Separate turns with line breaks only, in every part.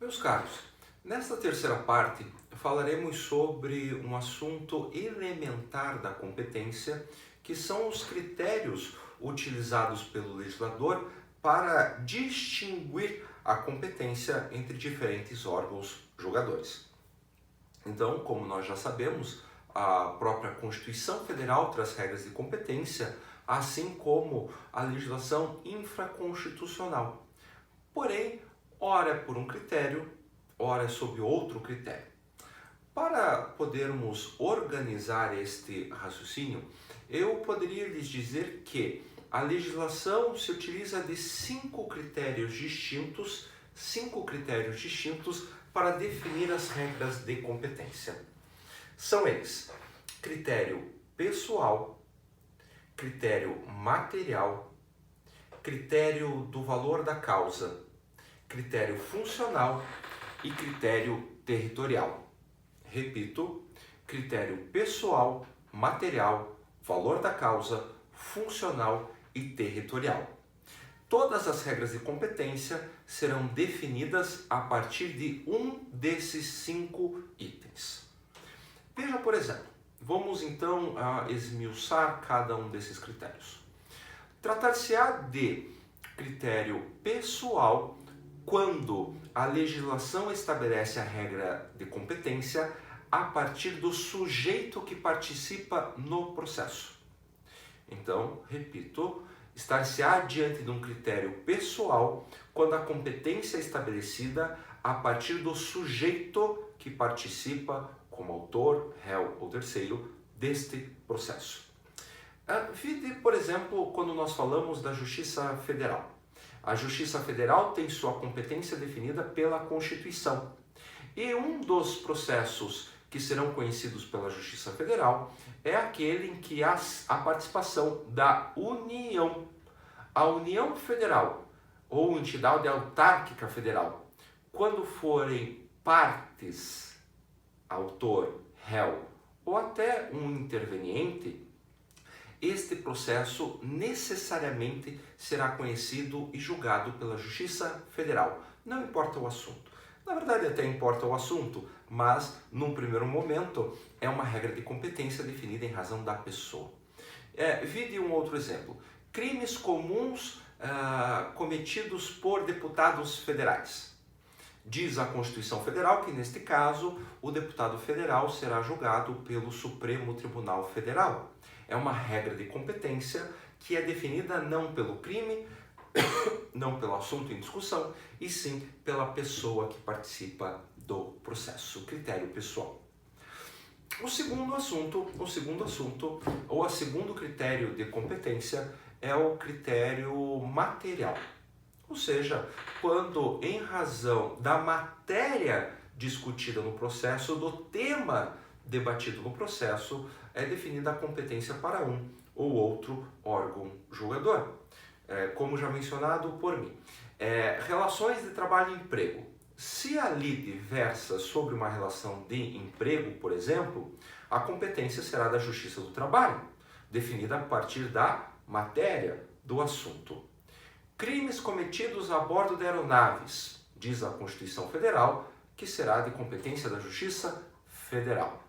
Meus caros, nesta terceira parte falaremos sobre um assunto elementar da competência, que são os critérios utilizados pelo legislador para distinguir a competência entre diferentes órgãos julgadores. Então, como nós já sabemos, a própria Constituição Federal traz regras de competência, assim como a legislação infraconstitucional. Porém, ora é por um critério, ora é sob outro critério. Para podermos organizar este raciocínio, eu poderia lhes dizer que a legislação se utiliza de cinco critérios distintos para definir as regras de competência. São eles: critério pessoal, critério material, critério do valor da causa, critério funcional e critério territorial. Repito: critério pessoal, material, valor da causa, funcional e territorial. Todas as regras de competência serão definidas a partir de um desses cinco itens. Veja, por exemplo, vamos então esmiuçar cada um desses critérios. Tratar-se-á de critério pessoal quando a legislação estabelece a regra de competência a partir do sujeito que participa no processo. Então, repito, estar-se-á diante de um critério pessoal quando a competência é estabelecida a partir do sujeito que participa como autor, réu ou terceiro deste processo. Vide, por exemplo, quando nós falamos da Justiça Federal. A Justiça Federal tem sua competência definida pela Constituição. E um dos processos que serão conhecidos pela Justiça Federal é aquele em que há a participação da União. A União Federal, ou entidade autárquica federal, quando forem partes, autor, réu ou até um interveniente, este processo necessariamente será conhecido e julgado pela Justiça Federal. Não importa o assunto. Na verdade, até importa o assunto, mas, num primeiro momento, é uma regra de competência definida em razão da pessoa. Vide um outro exemplo. Crimes comuns cometidos por deputados federais. Diz a Constituição Federal que, neste caso, o deputado federal será julgado pelo Supremo Tribunal Federal. É uma regra de competência que é definida não pelo crime, não pelo assunto em discussão, e sim pela pessoa que participa do processo, critério pessoal. O segundo critério de competência é o critério material. Ou seja, quando em razão da matéria discutida no processo, do tema debatido no processo, é definida a competência para um ou outro órgão julgador. Como já mencionado por mim. Relações de trabalho e emprego. Se a lide versa sobre uma relação de emprego, por exemplo, a competência será da Justiça do Trabalho, definida a partir da matéria do assunto. Crimes cometidos a bordo de aeronaves, diz a Constituição Federal, que será de competência da Justiça Federal.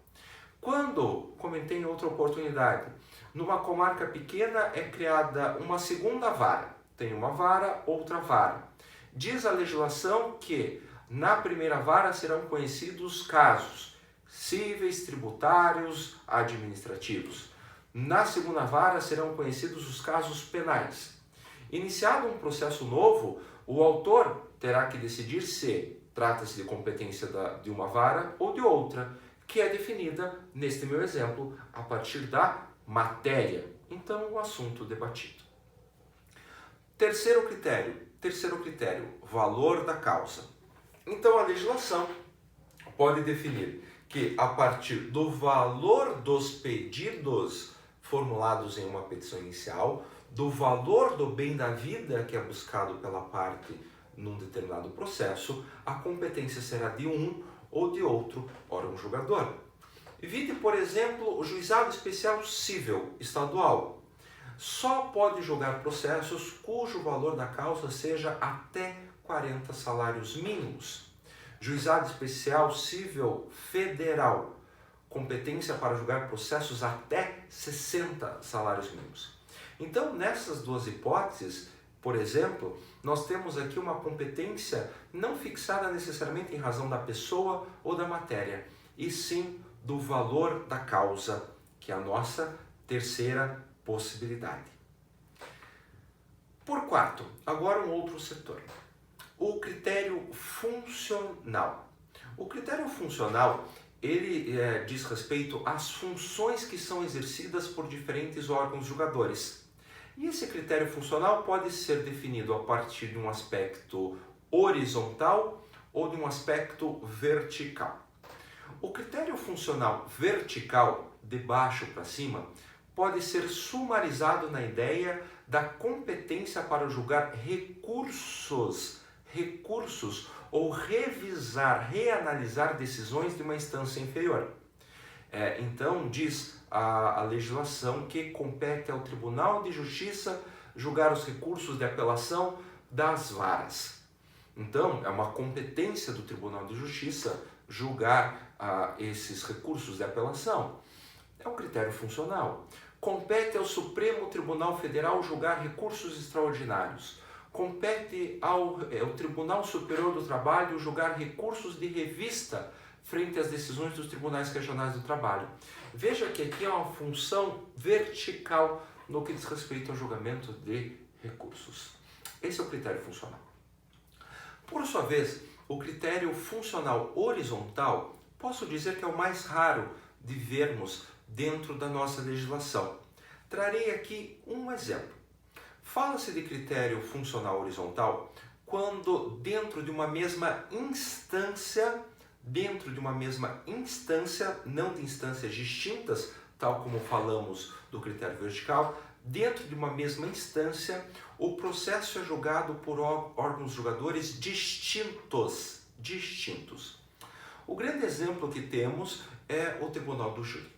Quando, comentei em outra oportunidade, numa comarca pequena é criada uma segunda vara. Tem uma vara, outra vara. Diz a legislação que na primeira vara serão conhecidos casos cíveis, tributários, administrativos. Na segunda vara serão conhecidos os casos penais. Iniciado um processo novo, o autor terá que decidir se trata-se de competência de uma vara ou de outra, que é definida, neste meu exemplo, a partir da matéria. Então, o assunto debatido. Terceiro critério, valor da causa. Então, a legislação pode definir que, a partir do valor dos pedidos formulados em uma petição inicial, do valor do bem da vida que é buscado pela parte num determinado processo, a competência será de um ou de outro órgão julgador. Vide, por exemplo, o Juizado Especial Cível Estadual. Só pode julgar processos cujo valor da causa seja até 40 salários mínimos. Juizado Especial Civil Federal, competência para julgar processos até 60 salários mínimos. Então, nessas duas hipóteses, por exemplo, nós temos aqui uma competência não fixada necessariamente em razão da pessoa ou da matéria, e sim do valor da causa, que é a nossa terceira possibilidade. Por quarto, agora um outro setor, o critério funcional. O critério funcional, ele diz respeito às funções que são exercidas por diferentes órgãos julgadores. E esse critério funcional pode ser definido a partir de um aspecto horizontal ou de um aspecto vertical. O critério funcional vertical, de baixo para cima, pode ser sumarizado na ideia da competência para julgar recursos ou revisar, reanalisar decisões de uma instância inferior. Então, diz a legislação que compete ao Tribunal de Justiça julgar os recursos de apelação das varas. Então, é uma competência do Tribunal de Justiça julgar esses recursos de apelação. É um critério funcional. Compete ao Supremo Tribunal Federal julgar recursos extraordinários. Compete ao Tribunal Superior do Trabalho julgar recursos de revista frente às decisões dos tribunais regionais do trabalho. Veja que aqui é uma função vertical no que diz respeito ao julgamento de recursos. Esse é o critério funcional. Por sua vez, o critério funcional horizontal, posso dizer que é o mais raro de vermos dentro da nossa legislação. Trarei aqui um exemplo. Fala-se de critério funcional horizontal quando dentro de uma mesma instância, não de instâncias distintas, tal como falamos do critério vertical, dentro de uma mesma instância, o processo é julgado por órgãos julgadores distintos. O grande exemplo que temos é o Tribunal do Júri.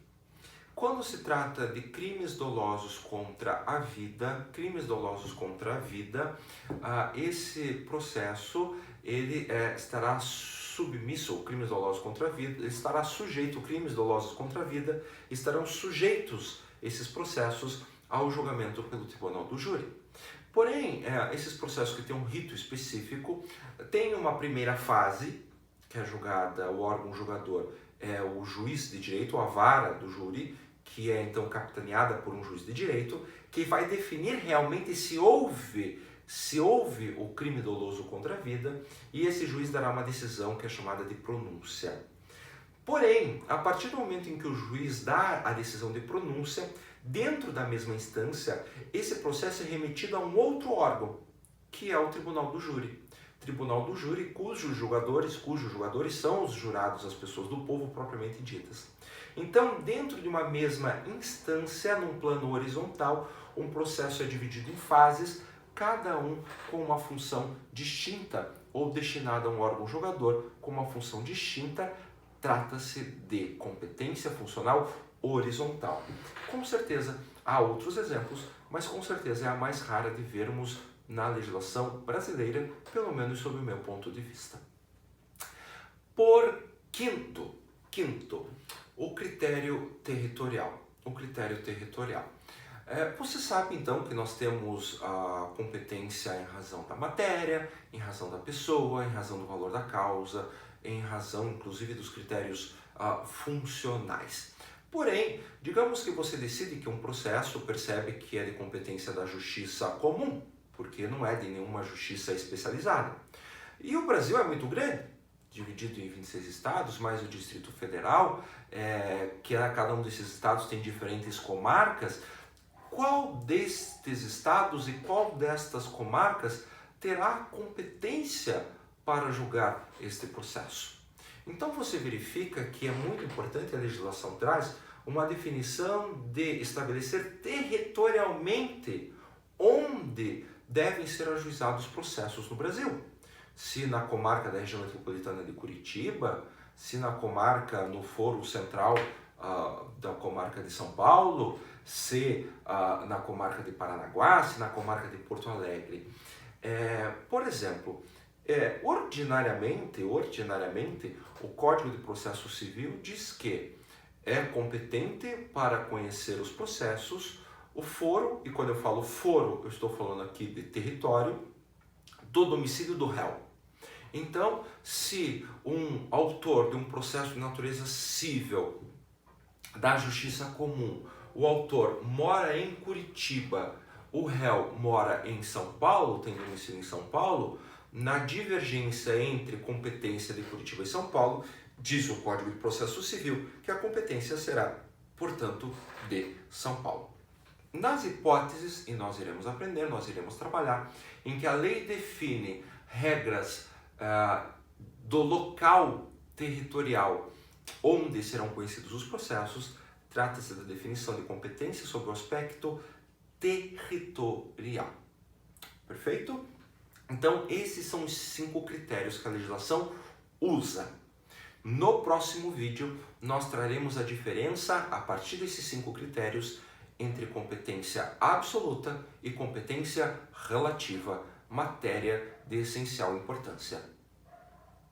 Quando se trata de crimes dolosos contra a vida, esse processo ele estará submisso, crimes dolosos contra a vida, estará sujeito, crimes dolosos contra a vida, estarão sujeitos esses processos ao julgamento pelo Tribunal do Júri. Porém, esses processos que têm um rito específico, têm uma primeira fase, que é julgada, o órgão julgador é o juiz de direito, a vara do júri, que é então capitaneada por um juiz de direito, que vai definir realmente se houve o crime doloso contra a vida, e esse juiz dará uma decisão que é chamada de pronúncia. Porém, a partir do momento em que o juiz dá a decisão de pronúncia, dentro da mesma instância, esse processo é remetido a um outro órgão, que é o Tribunal do Júri. Tribunal do Júri, cujos julgadores são os jurados, as pessoas do povo propriamente ditas. Então, dentro de uma mesma instância, num plano horizontal, um processo é dividido em fases, cada um com uma função distinta ou destinada a um órgão julgador com uma função distinta. Trata-se de competência funcional horizontal. Com certeza há outros exemplos, mas com certeza é a mais rara de vermos na legislação brasileira, pelo menos sob o meu ponto de vista. Por quinto, o critério territorial. Você sabe então que nós temos a competência em razão da matéria, em razão da pessoa, em razão do valor da causa, em razão inclusive dos critérios funcionais. Porém, digamos que você decide que um processo percebe que é de competência da justiça comum, porque não é de nenhuma justiça especializada. E o Brasil é muito grande, dividido em 26 estados, mais o Distrito Federal, cada um desses estados tem diferentes comarcas. Qual destes estados e qual destas comarcas terá competência para julgar este processo? Então você verifica que é muito importante, a legislação traz uma definição de estabelecer territorialmente onde devem ser ajuizados processos no Brasil. Se na comarca da região metropolitana de Curitiba, se na comarca, no foro central da comarca de São Paulo, se na comarca de Paranaguá, se na comarca de Porto Alegre. Por exemplo, Ordinariamente, o Código de Processo Civil diz que é competente para conhecer os processos o foro, e quando eu falo foro, eu estou falando aqui de território, do domicílio do réu. Então, se um autor de um processo de natureza civil da justiça comum, o autor mora em Curitiba, o réu mora em São Paulo, tem domicílio em São Paulo, na divergência entre competência de Curitiba e São Paulo, diz o Código de Processo Civil que a competência será, portanto, de São Paulo. Nas hipóteses, e nós iremos aprender, nós iremos trabalhar, em que a lei define regras do local territorial onde serão conhecidos os processos, trata-se da definição de competência sobre o aspecto territorial. Perfeito? Então, esses são os 5 critérios que a legislação usa. No próximo vídeo, nós traremos a diferença, a partir desses 5 critérios, entre competência absoluta e competência relativa, matéria de essencial importância.